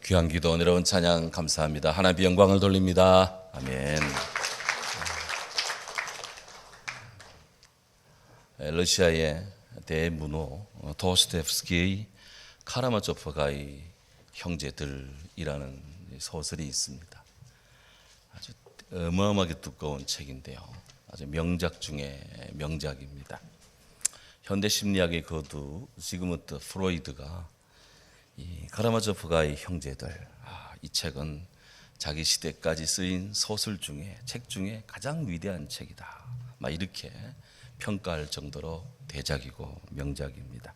귀한 기도, 은혜로운 찬양 감사합니다. 하나님의 영광을 돌립니다. 아멘. 러시아의 대문호 도스토옙스키의 카라마조프가의 형제들이라는 소설이 있습니다. 아주 어마어마하게 두꺼운 책인데요. 아주 명작 중에 명작입니다. 현대 심리학의 거두 시그문드 프로이드가 이 카라마조프가의 형제들, 이 책은 자기 시대까지 쓰인 소설 중에, 책 중에 가장 위대한 책이다, 이렇게 평가할 정도로 대작이고 명작입니다.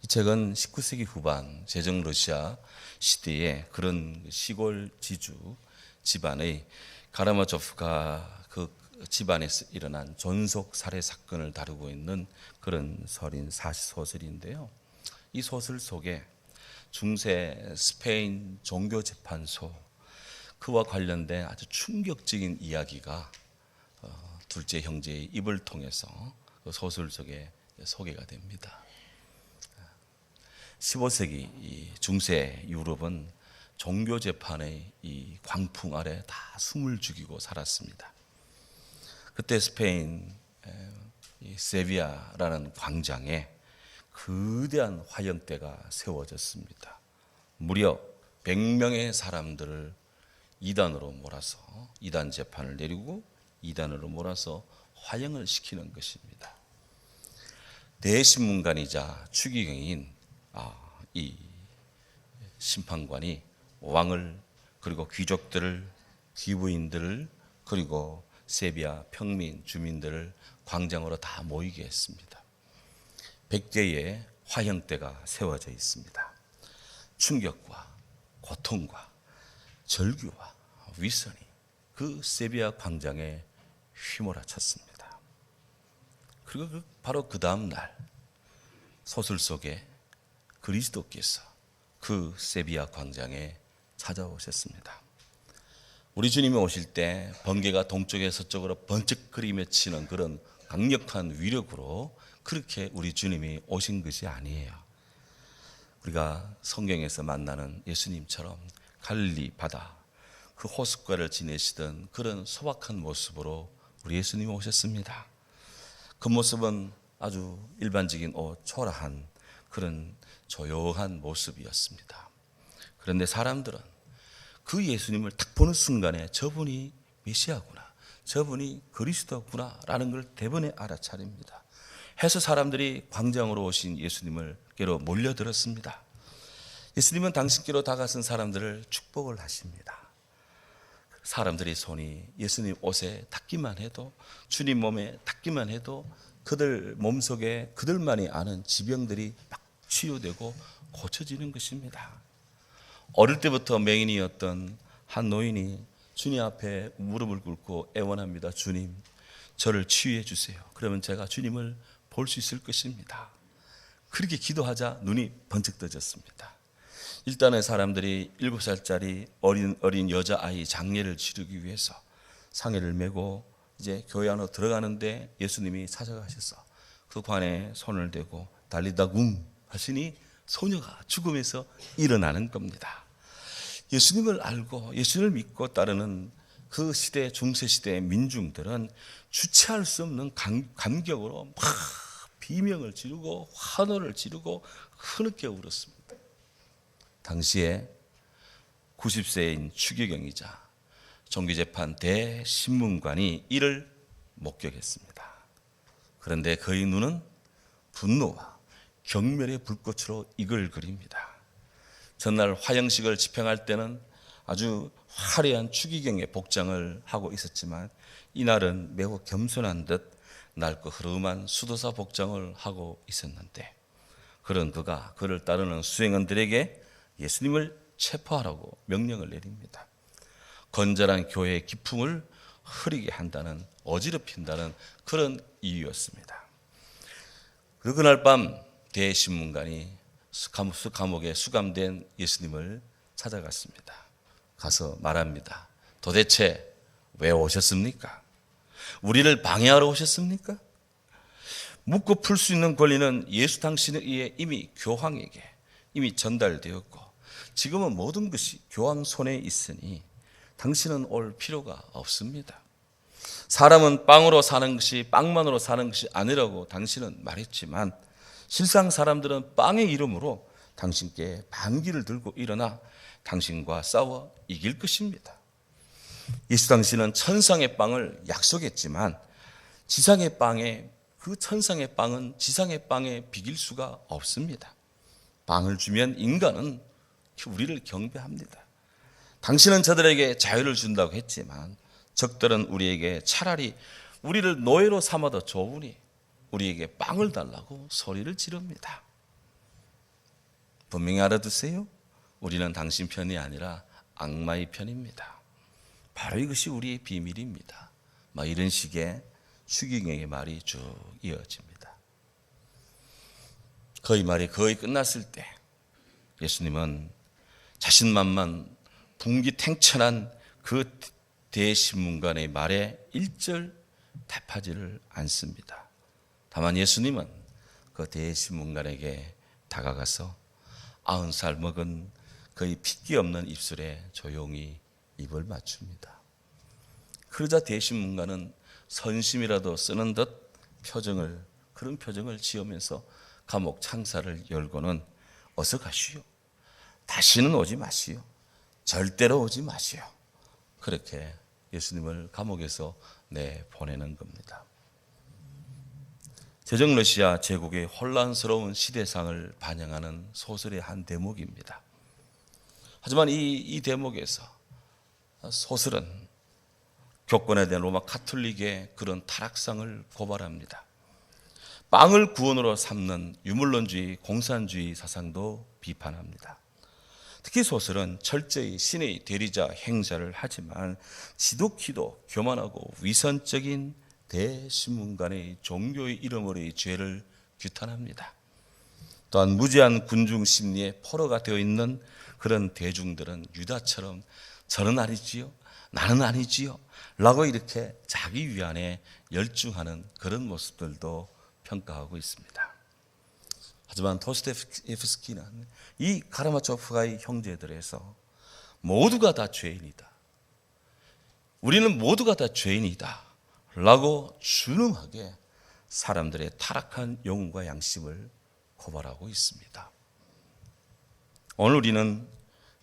이 책은 19세기 후반 제정 러시아 시대의 그런 시골 지주 집안의 카라마조프가 그 집안에서 일어난 존속 살해 사건을 다루고 있는 그런 소설인데요. 이 소설 속에 중세 스페인 종교재판소, 그와 관련된 아주 충격적인 이야기가 둘째 형제의 입을 통해서 그 소설 속에 소개가 됩니다. 15세기 중세 유럽은 종교재판의 이 광풍 아래 다 숨을 죽이고 살았습니다. 그때 스페인 세비야라는 광장에 거대한 화형대가 세워졌습니다. 무려 100명의 사람들을 이단으로 몰아서 이단 재판을 내리고 이단으로 몰아서 화형을 시키는 것입니다. 대신문관이자 추기경인 이 심판관이 왕을, 그리고 귀족들을, 귀부인들을, 그리고 세비야 평민 주민들을 광장으로 다 모이게 했습니다. 100개의 화형대가 세워져 있습니다. 충격과 고통과 절규와 위선이 그 세비야 광장에 휘몰아쳤습니다. 그리고 바로 그 다음 날 소설 속에 그리스도께서 그 세비야 광장에 찾아오셨습니다. 우리 주님이 오실 때 번개가 동쪽에 서쪽으로 번쩍거리며 치는 그런 강력한 위력으로 그렇게 우리 주님이 오신 것이 아니에요. 우리가 성경에서 만나는 예수님처럼 갈릴리 바다 그 호숫가를 지내시던 그런 소박한 모습으로 우리 예수님이 오셨습니다. 그 모습은 아주 일반적인 초라한 그런 조용한 모습이었습니다. 그런데 사람들은 그 예수님을 딱 보는 순간에 저분이 메시아구나, 저분이 그리스도구나 라는 걸 대번에 알아차립니다. 해서 사람들이 광장으로 오신 예수님께로 몰려들었습니다. 예수님은 당신께로 다가선 사람들을 축복을 하십니다. 사람들의 손이 예수님 옷에 닿기만 해도, 주님 몸에 닿기만 해도 그들 몸속에 그들만이 아는 지병들이 막 치유되고 고쳐지는 것입니다. 어릴 때부터 맹인이었던 한 노인이 주님 앞에 무릎을 꿇고 애원합니다. 주님, 저를 치유해 주세요. 그러면 제가 주님을 볼 수 있을 것입니다. 그렇게 기도하자 눈이 번쩍 떠졌습니다. 일단은 사람들이 7살짜리 어린 여자아이 장례를 치르기 위해서 상해를 메고 이제 교회 안으로 들어가는데 예수님이 찾아가셔서 그 관에 손을 대고 달리다궁 하시니 소녀가 죽음에서 일어나는 겁니다. 예수님을 알고 예수님을 믿고 따르는 그 시대, 중세시대의 민중들은 주체할 수 없는 감격으로 막 비명을 지르고 환호를 지르고 흐느껴 울었습니다. 당시에 90세인 추기경이자 종교재판 대신문관이 이를 목격했습니다. 그런데 그의 눈은 분노와 경멸의 불꽃으로 이글거립니다. 전날 화형식을 집행할 때는 아주 화려한 추기경의 복장을 하고 있었지만 이날은 매우 겸손한 듯 낡고 흐름한 수도사 복장을 하고 있었는데, 그런 그가 그를 따르는 수행원들에게 예수님을 체포하라고 명령을 내립니다. 건전한 교회의 기풍을 흐리게 한다는, 어지럽힌다는 그런 이유였습니다. 그리고 그날 밤 대신문관이 감옥에 수감된 예수님을 찾아갔습니다. 가서 말합니다. 도대체 왜 오셨습니까? 우리를 방해하러 오셨습니까? 묻고 풀 수 있는 권리는 예수 당신에 의해 이미 교황에게 이미 전달되었고 지금은 모든 것이 교황 손에 있으니 당신은 올 필요가 없습니다. 사람은 빵으로 사는 것이 빵만으로 사는 것이 아니라고 당신은 말했지만 실상 사람들은 빵의 이름으로 당신께 반기를 들고 일어나 당신과 싸워 이길 것입니다. 예수 당신은 천상의 빵을 약속했지만 지상의 빵에 그 천상의 빵은 지상의 빵에 비길 수가 없습니다. 빵을 주면 인간은 우리를 경배합니다. 당신은 저들에게 자유를 준다고 했지만 적들은 우리에게 차라리 우리를 노예로 삼아도 좋으니 우리에게 빵을 달라고 소리를 지릅니다. 분명히 알아두세요. 우리는 당신 편이 아니라 악마의 편입니다. 바로 이것이 우리의 비밀입니다. 이런 식의 추기경의 말이 쭉 이어집니다. 그의 말이 거의 끝났을 때 예수님은 자신만만 분기탱천한 그 대신문관의 말에 일절 답하지를 않습니다. 다만 예수님은 그 대신문관에게 다가가서 90살 먹은 그의 핏기 없는 입술에 조용히 입을 맞춥니다. 그러자 대신문관은 선심이라도 쓰는 듯 그런 표정을 지으면서 감옥 창살을 열고는 어서 가시오. 다시는 오지 마시오. 절대로 오지 마시오. 그렇게 예수님을 감옥에서 내보내는 겁니다. 제정 러시아 제국의 혼란스러운 시대상을 반영하는 소설의 한 대목입니다. 하지만 이 대목에서 소설은 교권에 대한 로마 카톨릭의 그런 타락상을 고발합니다. 빵을 구원으로 삼는 유물론주의, 공산주의 사상도 비판합니다. 특히 소설은 철저히 신의 대리자 행사를 하지만 지독히도 교만하고 위선적인 대신문관의 종교의 이름으로의 죄를 규탄합니다. 또한 무지한 군중 심리에 포로가 되어 있는 그런 대중들은 유다처럼 저는 아니지요, 나는 아니지요 라고 이렇게 자기 위안에 열중하는 그런 모습들도 평가하고 있습니다. 하지만 도스토옙스키는 이 카라마초프가의 형제들에서 모두가 다 죄인이다, 우리는 모두가 다 죄인이다 라고 준엄하게 사람들의 타락한 영혼과 양심을 고발하고 있습니다. 오늘 우리는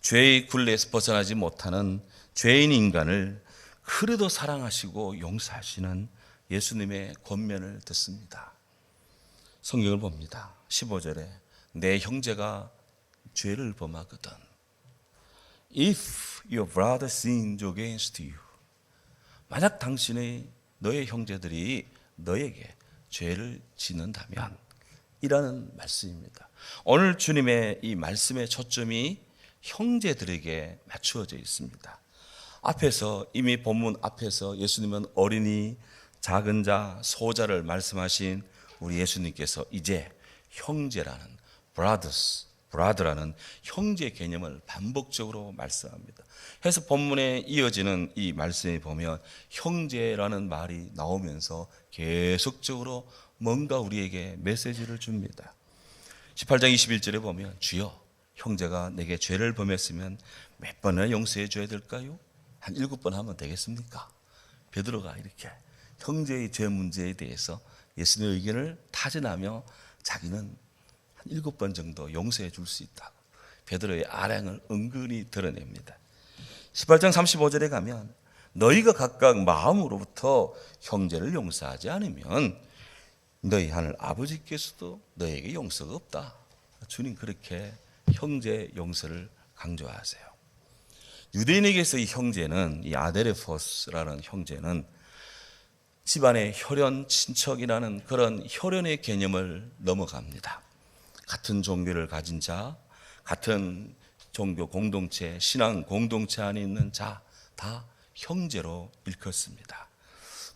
죄의 굴레에서 벗어나지 못하는 죄인 인간을 그래도 사랑하시고 용서하시는 예수님의 권면을 듣습니다. 성경을 봅니다. 15절에 내 형제가 죄를 범하거든, If your brother sins against you, 만약 너의 형제들이 너에게 죄를 짓는다면, 이라는 말씀입니다. 오늘 주님의 이 말씀의 초점이 형제들에게 맞추어져 있습니다. 이미 본문 앞에서 예수님은 어린이, 작은 자, 소자를 말씀하신 우리 예수님께서 이제 형제라는 brother라는 형제 개념을 반복적으로 말씀합니다. 그래서 본문에 이어지는 이 말씀에 보면 형제라는 말이 나오면서 계속적으로 뭔가 우리에게 메시지를 줍니다. 18장 21절에 보면 주여, 형제가 내게 죄를 범했으면 몇 번이나 용서해 줘야 될까요? 한 7번 하면 되겠습니까? 베드로가 이렇게 형제의 죄 문제에 대해서 예수님의 의견을 타진하며 자기는 한 7번 정도 용서해 줄 수 있다고 베드로의 아량을 은근히 드러냅니다. 18장 35절에 가면 너희가 각각 마음으로부터 형제를 용서하지 않으면 너희 하늘 아버지께서도 너에게 용서가 없다. 주님 그렇게 형제 용서를 강조하세요. 유대인에게서 이 형제는, 이 아데레포스라는 형제는 집안의 혈연, 친척이라는 그런 혈연의 개념을 넘어갑니다. 같은 종교를 가진 자, 같은 종교 공동체, 신앙 공동체 안에 있는 자, 다 형제로 일컫습니다.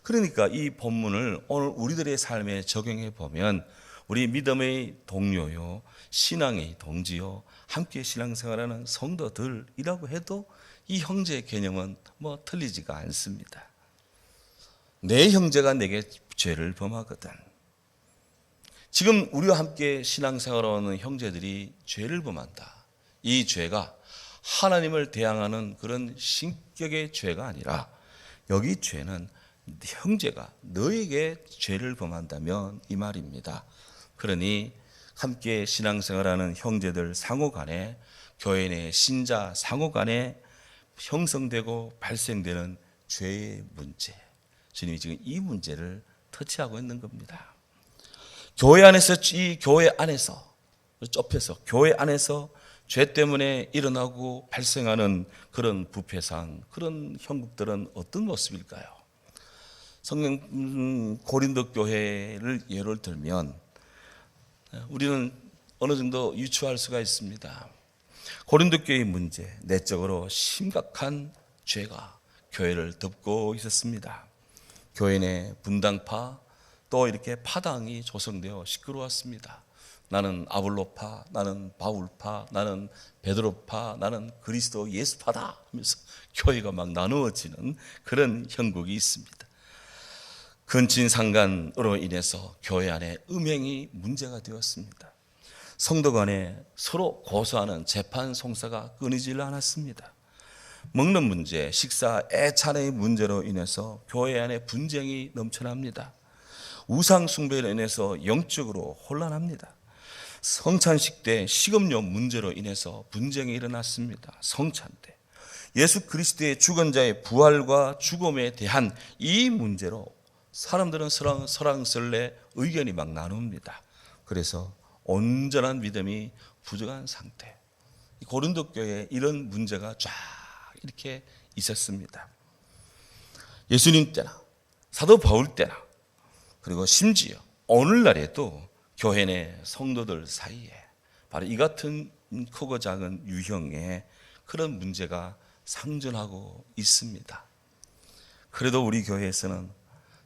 그러니까 이 본문을 오늘 우리들의 삶에 적용해 보면 우리 믿음의 동료요, 신앙의 동지요, 함께 신앙생활하는 성도들이라고 해도 이 형제 개념은 틀리지가 않습니다. 내 형제가 내게 죄를 범하거든. 지금 우리와 함께 신앙생활하는 형제들이 죄를 범한다. 이 죄가 하나님을 대항하는 그런 신격의 죄가 아니라 여기 죄는 형제가 너에게 죄를 범한다면 이 말입니다. 그러니 함께 신앙생활하는 형제들 상호간에, 교회 내 신자 상호간에 형성되고 발생되는 죄의 문제, 주님이 지금 이 문제를 터치하고 있는 겁니다. 교회 안에서, 이 교회 안에서 좁혀서 교회 안에서 죄 때문에 일어나고 발생하는 그런 부패상, 그런 형국들은 어떤 모습일까요? 성경 고린도 교회를 예를 들면 우리는 어느 정도 유추할 수가 있습니다. 고린도 교회의 문제, 내적으로 심각한 죄가 교회를 덮고 있었습니다. 교회 내 분당파, 또 이렇게 파당이 조성되어 시끄러웠습니다. 나는 아볼로파, 나는 바울파, 나는 베드로파, 나는 그리스도 예수파다 하면서 교회가 막 나누어지는 그런 형국이 있습니다. 근친상간으로 인해서 교회 안에 음행이 문제가 되었습니다. 성도 간에 서로 고소하는 재판 송사가 끊이질 않았습니다. 먹는 문제, 식사 애찬의 문제로 인해서 교회 안에 분쟁이 넘쳐납니다. 우상 숭배로 인해서 영적으로 혼란합니다. 성찬식 때 식음료 문제로 인해서 분쟁이 일어났습니다. 성찬 때 예수 그리스도의 죽은 자의 부활과 죽음에 대한 이 문제로 사람들은 설왕설래 의견이 막 나눕니다. 그래서 온전한 믿음이 부족한 상태. 고린도 교회에 이런 문제가 쫙 이렇게 있었습니다. 예수님 때나 사도 바울 때나 그리고 심지어 오늘날에도 교회 내 성도들 사이에 바로 이 같은 크고 작은 유형의 그런 문제가 상존하고 있습니다. 그래도 우리 교회에서는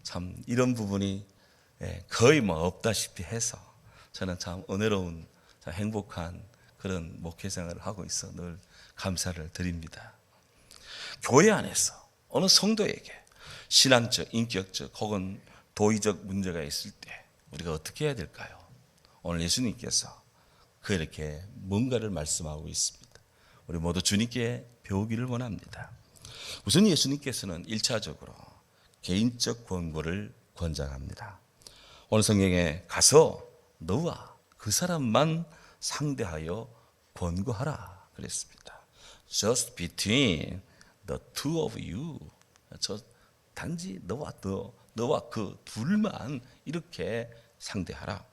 참 이런 부분이 거의 뭐 없다시피 해서 저는 참 은혜로운 참 행복한 그런 목회생활을 하고 있어 늘 감사를 드립니다. 교회 안에서 어느 성도에게 신앙적, 인격적 혹은 도의적 문제가 있을 때 우리가 어떻게 해야 될까요? 오늘 예수님께서 그렇게 뭔가를 말씀하고 있습니다. 우리 모두 주님께 배우기를 원합니다. 우선 예수님께서는 1차적으로 개인적 권고를 권장합니다. 오늘 성경에 가서 너와 그 사람만 상대하여 권고하라 그랬습니다. Just between the two of you. 단지 너와 그 둘만 이렇게 상대하라.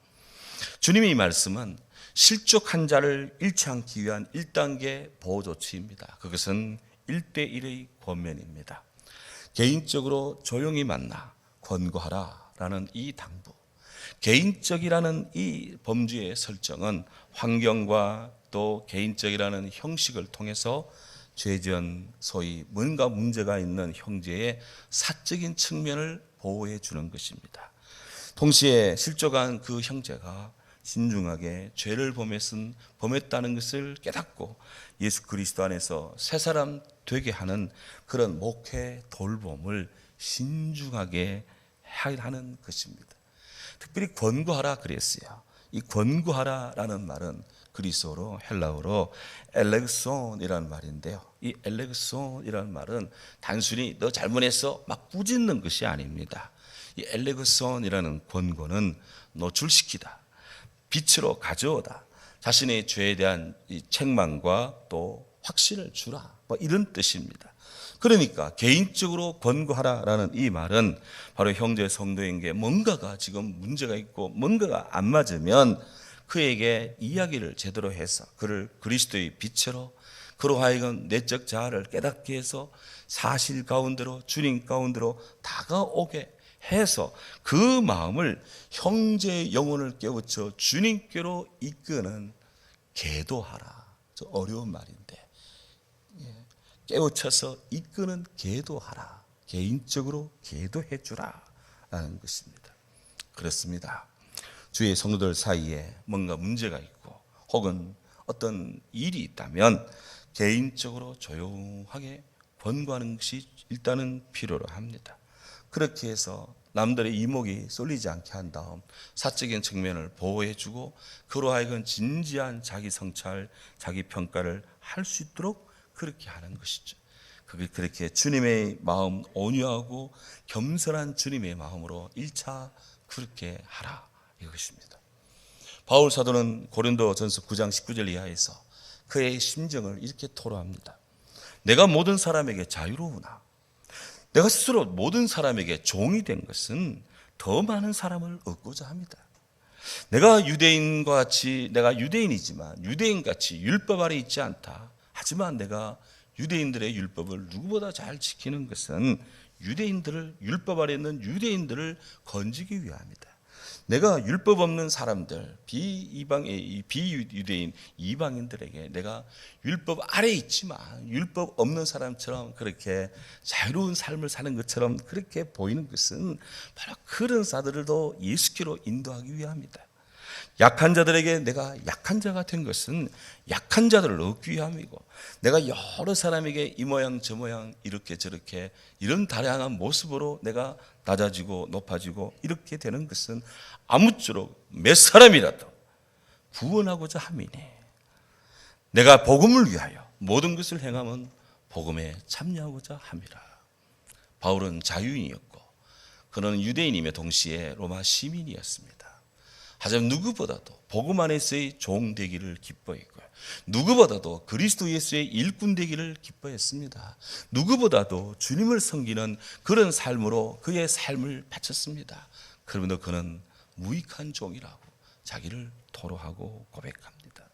주님의 이 말씀은 실족한 자를 잃지 않기 위한 1단계 보호 조치입니다. 그것은 1대1의 권면입니다. 개인적으로 조용히 만나 권고하라라는 이 당부, 개인적이라는 이 범주의 설정은 환경과 또 개인적이라는 형식을 통해서 죄전, 소위 뭔가 문제가 있는 형제의 사적인 측면을 보호해 주는 것입니다. 동시에 실족한 그 형제가 신중하게 죄를 범했다는 것을 깨닫고 예수 그리스도 안에서 새 사람 되게 하는 그런 목회 돌봄을 신중하게 하는 것입니다. 특별히 권고하라 그랬어요. 이 권고하라라는 말은 그리스어로 헬라어로 엘렉손이라는 말인데요. 이 엘렉손이라는 말은 단순히 너 잘못했어 막 꾸짖는 것이 아닙니다. 이 엘렉손이라는 권고는 노출시키다, 빛으로 가져오다, 자신의 죄에 대한 이 책망과 또 확신을 주라, 뭐 이런 뜻입니다. 그러니까 개인적으로 권고하라라는 이 말은 바로 형제 성도에게 뭔가가 지금 문제가 있고 뭔가가 안 맞으면 그에게 이야기를 제대로 해서 그를 그리스도의 빛으로 그로 하여금 내적 자아를 깨닫게 해서 사실 가운데로 주님 가운데로 다가오게 해서 그 마음을 형제의 영혼을 깨우쳐 주님께로 이끄는 계도하라. 저 어려운 말인데 깨우쳐서 이끄는 계도하라. 개인적으로 계도해 주라 라는 것입니다. 그렇습니다. 주의 성도들 사이에 뭔가 문제가 있고 혹은 어떤 일이 있다면 개인적으로 조용하게 권고하는 것이 일단은 필요로 합니다. 그렇게 해서 남들의 이목이 쏠리지 않게 한 다음 사적인 측면을 보호해주고 그로 하여금 진지한 자기 성찰, 자기 평가를 할 수 있도록 그렇게 하는 것이죠. 그렇게 주님의 마음, 온유하고 겸손한 주님의 마음으로 1차 그렇게 하라 이것입니다. 바울 사도는 고린도전서 9장 19절 이하에서 그의 심정을 이렇게 토로합니다. 내가 모든 사람에게 자유로우나 내가 스스로 모든 사람에게 종이 된 것은 더 많은 사람을 얻고자 합니다. 내가 유대인과 같이, 내가 유대인이지만 유대인같이 율법 아래 있지 않다. 하지만 내가 유대인들의 율법을 누구보다 잘 지키는 것은 율법 아래 있는 유대인들을 건지기 위함이다. 내가 율법 없는 사람들, 비유대인, 이방인들에게 내가 율법 아래 있지만 율법 없는 사람처럼 그렇게 자유로운 삶을 사는 것처럼 그렇게 보이는 것은 바로 그런 사람들도 예수께로 인도하기 위함이다. 약한 자들에게 내가 약한 자가 된 것은 약한 자들을 얻기 위함이고, 내가 여러 사람에게 이 모양 저 모양 이렇게 저렇게 이런 다양한 모습으로 내가 낮아지고 높아지고 이렇게 되는 것은 아무쪼록 몇 사람이라도 구원하고자 함이니 내가 복음을 위하여 모든 것을 행하면 복음에 참여하고자 함이라. 바울은 자유인이었고 그는 유대인이며 동시에 로마 시민이었습니다. 하지만 누구보다도 복음 안에서의 종 되기를 기뻐했고요. 누구보다도 그리스도 예수의 일꾼 되기를 기뻐했습니다. 누구보다도 주님을 섬기는 그런 삶으로 그의 삶을 바쳤습니다. 그러면서 그는 무익한 종이라고 자기를 토로하고 고백합니다.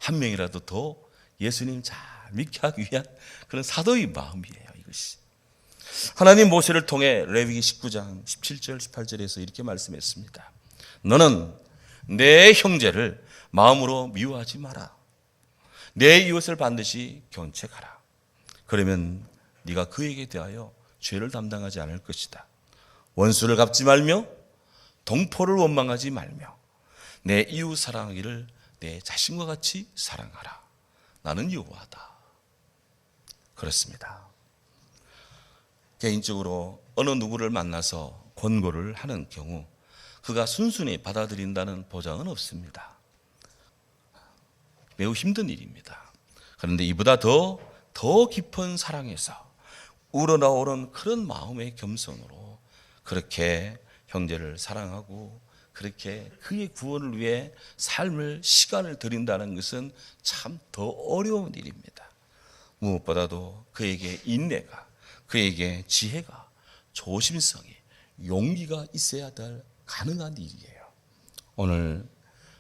한 명이라도 더 예수님 잘 믿게 하기 위한 그런 사도의 마음이에요. 이것이 하나님 모세를 통해 레위기 19장 17절 18절에서 이렇게 말씀했습니다. 너는 내 형제를 마음으로 미워하지 마라. 내 이웃을 반드시 견책하라. 그러면 네가 그에게 대하여 죄를 담당하지 않을 것이다. 원수를 갚지 말며 동포를 원망하지 말며 내 이웃 사랑하기를 내 자신과 같이 사랑하라. 나는 여호와다. 그렇습니다. 개인적으로 어느 누구를 만나서 권고를 하는 경우 그가 순순히 받아들인다는 보장은 없습니다. 매우 힘든 일입니다. 그런데 이보다 더 깊은 사랑에서 우러나오는 그런 마음의 겸손으로 그렇게 형제를 사랑하고 그렇게 그의 구원을 위해 삶을 시간을 들인다는 것은 참 더 어려운 일입니다. 무엇보다도 그에게 인내가, 그에게 지혜가, 조심성이, 용기가 있어야 될 가능한 일이에요. 오늘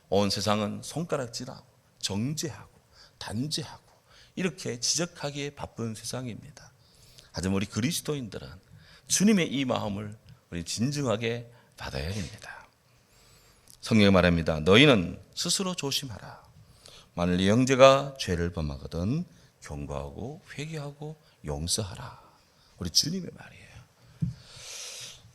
온 세상은 손가락질하고 정죄하고 단죄하고 이렇게 지적하기에 바쁜 세상입니다. 하지만 우리 그리스도인들은 주님의 이 마음을 우리 진정하게 받아야 됩니다. 성경에 말합니다. 너희는 스스로 조심하라. 만일 네 형제가 죄를 범하거든 경고하고 회개하고 용서하라. 우리 주님의 말이에요.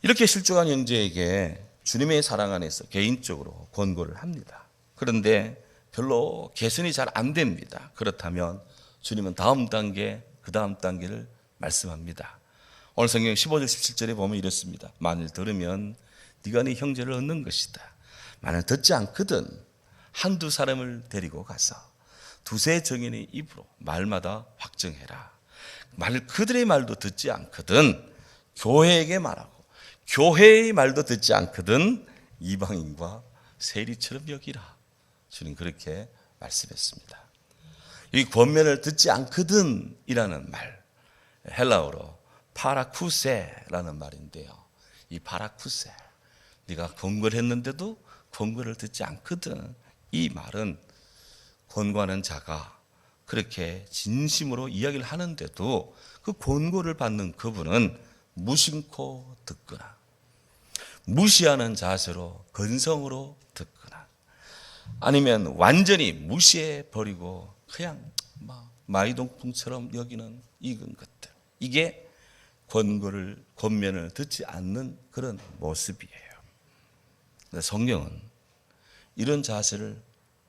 이렇게 실족한 형제에게 주님의 사랑 안에서 개인적으로 권고를 합니다. 그런데 별로 개선이 잘 안 됩니다. 그렇다면 주님은 다음 단계, 그 다음 단계를 말씀합니다. 오늘 성경 15절 17절에 보면 이렇습니다. 만일 들으면 네가 네 형제를 얻는 것이다. 만일 듣지 않거든 한두 사람을 데리고 가서 두세 정인의 입으로 말마다 확정해라. 만일 그들의 말도 듣지 않거든 교회에게 말하고 교회의 말도 듣지 않거든 이방인과 세리처럼 여기라. 주님 그렇게 말씀했습니다. 이 권면을 듣지 않거든 이라는 말, 헬라어로 파라쿠세라는 말인데요. 이 파라쿠세, 네가 권고를 했는데도 권고를 듣지 않거든. 이 말은 권고하는 자가 그렇게 진심으로 이야기를 하는데도 그 권고를 받는 그분은 무심코 듣거나 무시하는 자세로 건성으로 듣거나 아니면 완전히 무시해 버리고 그냥 마이동풍처럼 여기는 익은 것들, 이게 권면을 듣지 않는 그런 모습이에요. 성경은 이런 자세를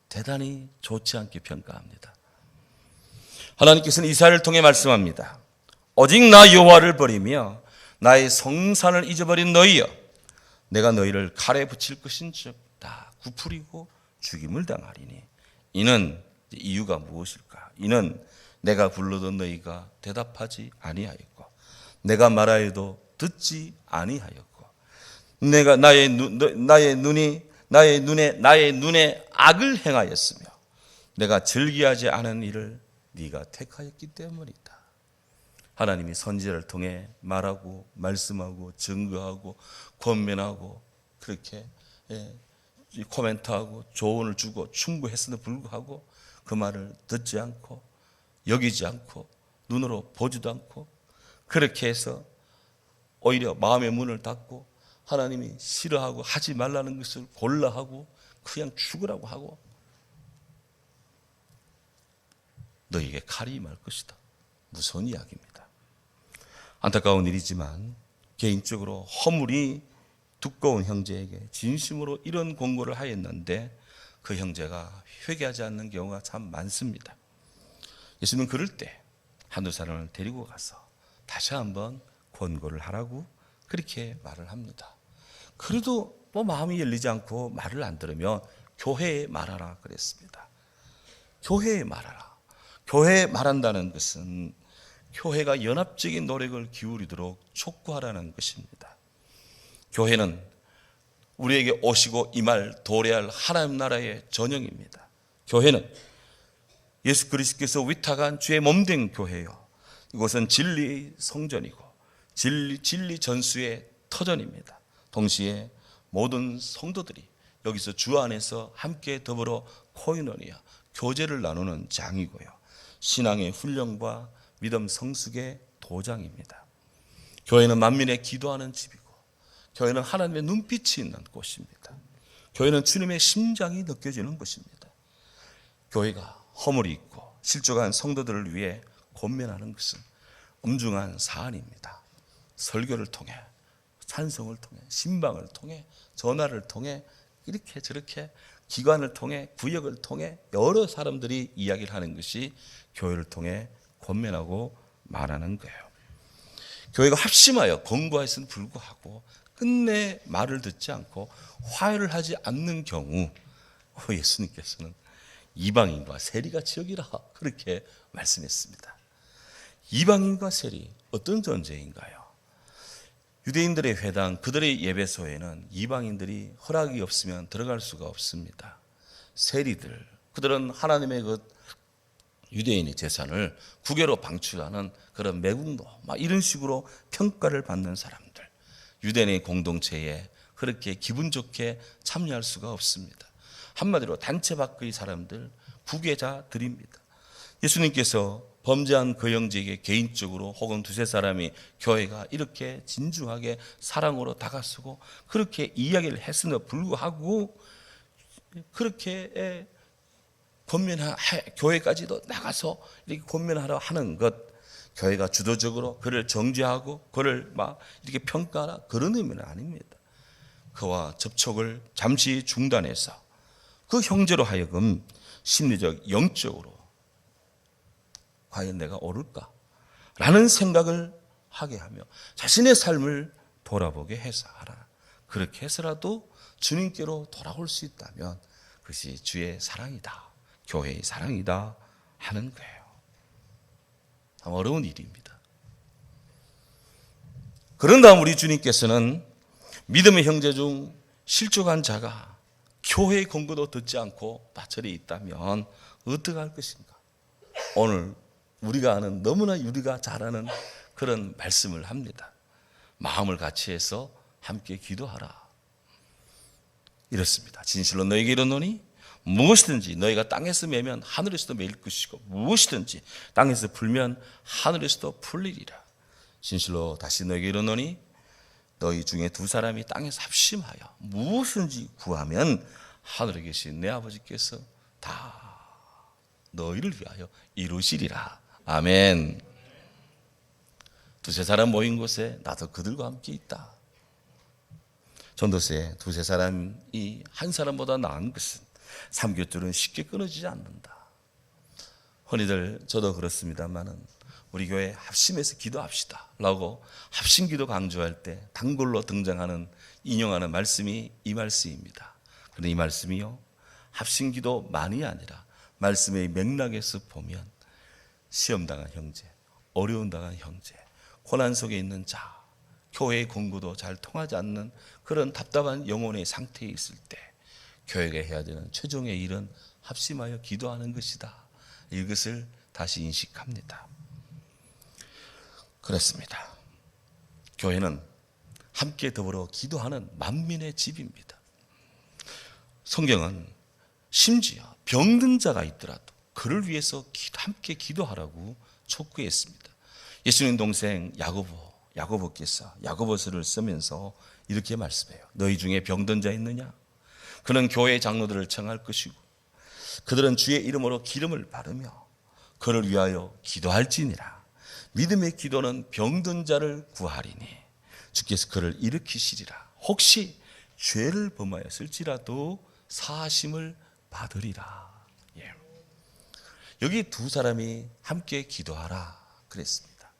대단히 좋지 않게 평가합니다. 하나님께서는 이사야를 통해 말씀합니다. 오직 나 여호와를 버리며 나의 성산을 잊어버린 너희여, 내가 너희를 칼에 붙일 것인즉 다 굽으리고 죽임을 당하리니. 이는 이유가 무엇일까? 이는 내가 불러도 너희가 대답하지 아니하였고, 내가 말하여도 듣지 아니하였고, 내가 나의 눈에 악을 행하였으며, 내가 즐기하지 않은 일을 네가 택하였기 때문이다. 하나님이 선지자를 통해 말하고 말씀하고 증거하고 권면하고 그렇게 코멘트하고 조언을 주고 충고했음에도 불구하고 그 말을 듣지 않고 여기지 않고 눈으로 보지도 않고 그렇게 해서 오히려 마음의 문을 닫고 하나님이 싫어하고 하지 말라는 것을 골라하고 그냥 죽으라고 하고 너에게 칼이 임할 것이다. 무서운 이야기입니다. 안타까운 일이지만 개인적으로 허물이 두꺼운 형제에게 진심으로 이런 권고를 하였는데 그 형제가 회개하지 않는 경우가 참 많습니다. 예수님은 그럴 때 한두 사람을 데리고 가서 다시 한번 권고를 하라고 그렇게 말을 합니다. 그래도 마음이 열리지 않고 말을 안 들으면 교회에 말하라 그랬습니다. 교회에 말하라. 교회에 말한다는 것은 교회가 연합적인 노력을 기울이도록 촉구하라는 것입니다. 교회는 우리에게 오시고 임할 도래할 하나님 나라의 전형입니다. 교회는 예수 그리스도께서 위탁한 주의 몸된 교회요, 이곳은 진리의 성전이고 진리 전수의 터전입니다. 동시에 모든 성도들이 여기서 주 안에서 함께 더불어 코이노니아 교제를 나누는 장이고요, 신앙의 훈련과 믿음 성숙의 도장입니다. 교회는 만민의 기도하는 집이고 교회는 하나님의 눈빛이 있는 곳입니다. 교회는 주님의 심장이 느껴지는 곳입니다. 교회가 허물이 있고 실족한 성도들을 위해 권면하는 것은 엄중한 사안입니다. 설교를 통해, 찬송을 통해, 신방을 통해, 전화를 통해, 이렇게 저렇게 기관을 통해, 구역을 통해 여러 사람들이 이야기를 하는 것이 교회를 통해 권면하고 말하는 거예요. 교회가 합심하여 권고하였음에도 불구하고 끝내 말을 듣지 않고 화해를 하지 않는 경우 예수님께서는 이방인과 세리같이 여기라 그렇게 말씀했습니다. 이방인과 세리, 어떤 존재인가요? 유대인들의 회당, 그들의 예배소에는 이방인들이 허락이 없으면 들어갈 수가 없습니다. 세리들, 그들은 하나님의 유대인의 재산을 국외로 방출하는 그런 매국노, 이런 식으로 평가를 받는 사람들, 유대인의 공동체에 그렇게 기분 좋게 참여할 수가 없습니다. 한마디로 단체 밖의 사람들, 부계자들입니다. 예수님께서 범죄한 그 형제에게 개인적으로 혹은 두세 사람이 교회가 이렇게 진중하게 사랑으로 다가서고 그렇게 이야기를 했음에도 불구하고 그렇게 교회까지도 나가서 이렇게 권면하러 하는 것, 교회가 주도적으로 그를 정죄하고 그를 이렇게 평가하라 그런 의미는 아닙니다. 그와 접촉을 잠시 중단해서 그 형제로 하여금 심리적, 영적으로 과연 내가 옳을까? 라는 생각을 하게 하며 자신의 삶을 돌아보게 해서 하라. 그렇게 해서라도 주님께로 돌아올 수 있다면 그것이 주의 사랑이다, 교회의 사랑이다 하는 거예요. 참 어려운 일입니다. 그런 다음 우리 주님께서는 믿음의 형제 중 실족한 자가 교회의 권고도 듣지 않고 나처리 있다면 어떻게 할 것인가? 오늘 우리가 아는, 너무나 우리가 잘 아는 그런 말씀을 합니다. 마음을 같이 해서 함께 기도하라. 이렇습니다. 진실로 너에게 이르노니 무엇이든지 너희가 땅에서 매면 하늘에서도 매일 것이고 무엇이든지 땅에서 풀면 하늘에서도 풀리리라. 진실로 다시 너에게 이르노니 너희 중에 두 사람이 땅에서 합심하여 무엇이든지 구하면 하늘에 계신 내 아버지께서 다 너희를 위하여 이루시리라. 아멘. 두세 사람 모인 곳에 나도 그들과 함께 있다. 전도서에 두세 사람이 한 사람보다 나은 것은 삼겹줄은 쉽게 끊어지지 않는다. 흔히들 저도 그렇습니다만은 우리 교회 합심해서 기도합시다 라고 합심기도 강조할 때 단골로 등장하는 인용하는 말씀이 이 말씀입니다. 그런데 이 말씀이요, 합심기도만이 아니라 말씀의 맥락에서 보면 시험당한 형제, 어려움 당한 형제, 고난 속에 있는 자, 교회의 공부도 잘 통하지 않는 그런 답답한 영혼의 상태에 있을 때 교회가 해야 되는 최종의 일은 합심하여 기도하는 것이다. 이것을 다시 인식합니다. 그렇습니다. 교회는 함께 더불어 기도하는 만민의 집입니다. 성경은 심지어 병든 자가 있더라도 그를 위해서 함께 기도하라고 촉구했습니다. 예수님 동생 야고보께서 야고보서를 쓰면서 이렇게 말씀해요. 너희 중에 병든 자 있느냐? 그는 교회 장로들을 청할 것이고 그들은 주의 이름으로 기름을 바르며 그를 위하여 기도할지니라. 믿음의 기도는 병든 자를 구하리니 주께서 그를 일으키시리라. 혹시 죄를 범하였을지라도 사하심을 받으리라. 예. 여기 두 사람이 함께 기도하라 그랬습니다.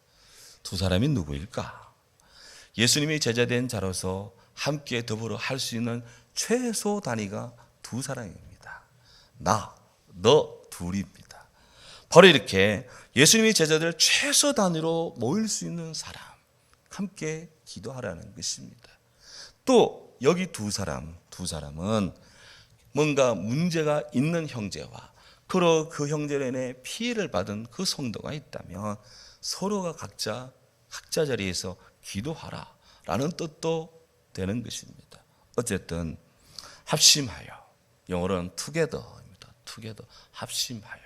두 사람이 누구일까? 예수님이 제자된 자로서 함께 더불어 할 수 있는 최소 단위가 두 사람입니다. 너 둘입니다. 바로 이렇게 예수님이 제자들 최소 단위로 모일 수 있는 사람, 함께 기도하라는 것입니다. 또 여기 두 사람은 뭔가 문제가 있는 형제와 그 형제로 인해 피해를 받은 그 성도가 있다면 서로가 각자 자리에서 기도하라라는 뜻도 되는 것입니다. 어쨌든 합심하여, 영어로는 together입니다. together, 합심하여.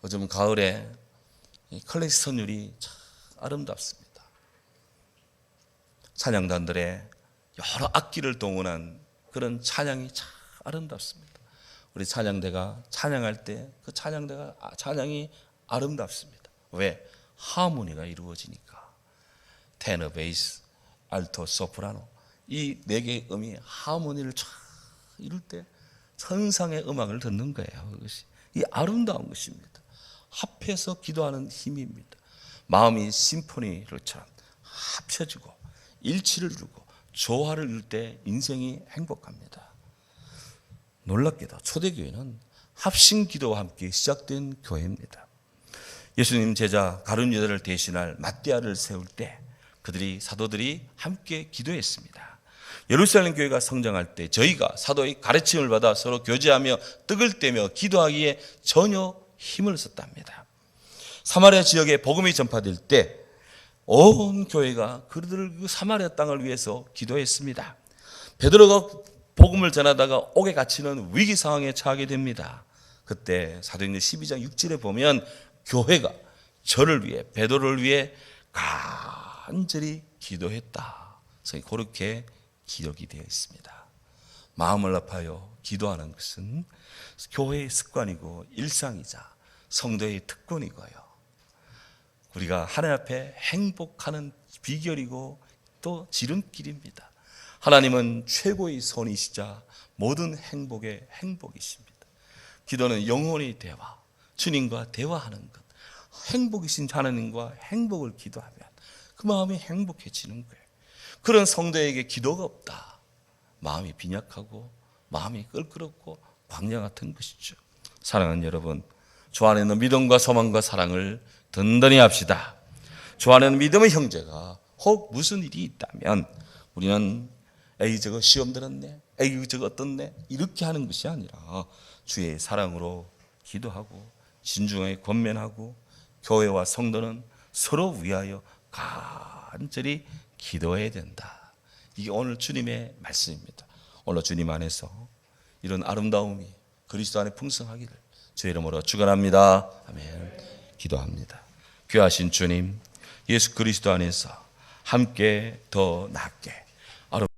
요즘 가을에 클래식 선율이 참 아름답습니다. 찬양단들의 여러 악기를 동원한 그런 찬양이 참 아름답습니다. 우리 찬양대가 찬양할 때 그 찬양이 아름답습니다. 왜? 하모니가 이루어지니까. 테너, 베이스, 알토, 소프라노 이 네 개의 음이 하모니를 쫙 이룰 때 천상의 음악을 듣는 거예요. 그것이 이 아름다운 것입니다. 합해서 기도하는 힘입니다. 마음이 심포니처럼 합쳐지고 일치를 이루고 조화를 이룰 때 인생이 행복합니다. 놀랍게도 초대교회는 합심기도와 함께 시작된 교회입니다. 예수님 제자 가룟 유다를 대신할 맏대아를 세울 때 사도들이 함께 기도했습니다. 예루살렘 교회가 성장할 때 저희가 사도의 가르침을 받아 서로 교제하며 떡을 떼며 기도하기에 전혀 힘을 썼답니다. 사마리아 지역에 복음이 전파될 때 온 교회가 그들을 그 사마리아 땅을 위해서 기도했습니다. 베드로가 복음을 전하다가 옥에 갇히는 위기 상황에 처하게 됩니다. 그때 사도행전 12장 6절에 보면 교회가 저를 위해 베드로를 위해 간절히 기도했다. 그래서 그렇게 기록이 되어 있습니다. 마음을 아파요 기도하는 것은 교회의 습관이고 일상이자 성도의 특권이고요. 우리가 하나님 앞에 행복하는 비결이고 또 지름길입니다. 하나님은 최고의 선이시자 모든 행복의 행복이십니다. 기도는 영혼의 대화, 주님과 대화하는 것, 행복이신 하나님과 행복을 기도하면 그 마음이 행복해지는 거예요. 그런 성도에게 기도가 없다. 마음이 빈약하고 마음이 껄끄럽고 광야 같은 것이죠. 사랑하는 여러분, 주 안에 있는 믿음과 소망과 사랑을 든든히 합시다. 주 안에 있는 믿음의 형제가 혹 무슨 일이 있다면 우리는 에이 저거 시험 들었네, 에이 저거 어떻네 이렇게 하는 것이 아니라 주의 사랑으로 기도하고 진중하게 권면하고 교회와 성도는 서로 위하여 간절히 기도해야 된다. 이게 오늘 주님의 말씀입니다. 오늘 주님 안에서 이런 아름다움이 그리스도 안에 풍성하기를 주의 이름으로 축원합니다. 아멘. 기도합니다. 귀하신 주님, 예수 그리스도 안에서 함께 더 낫게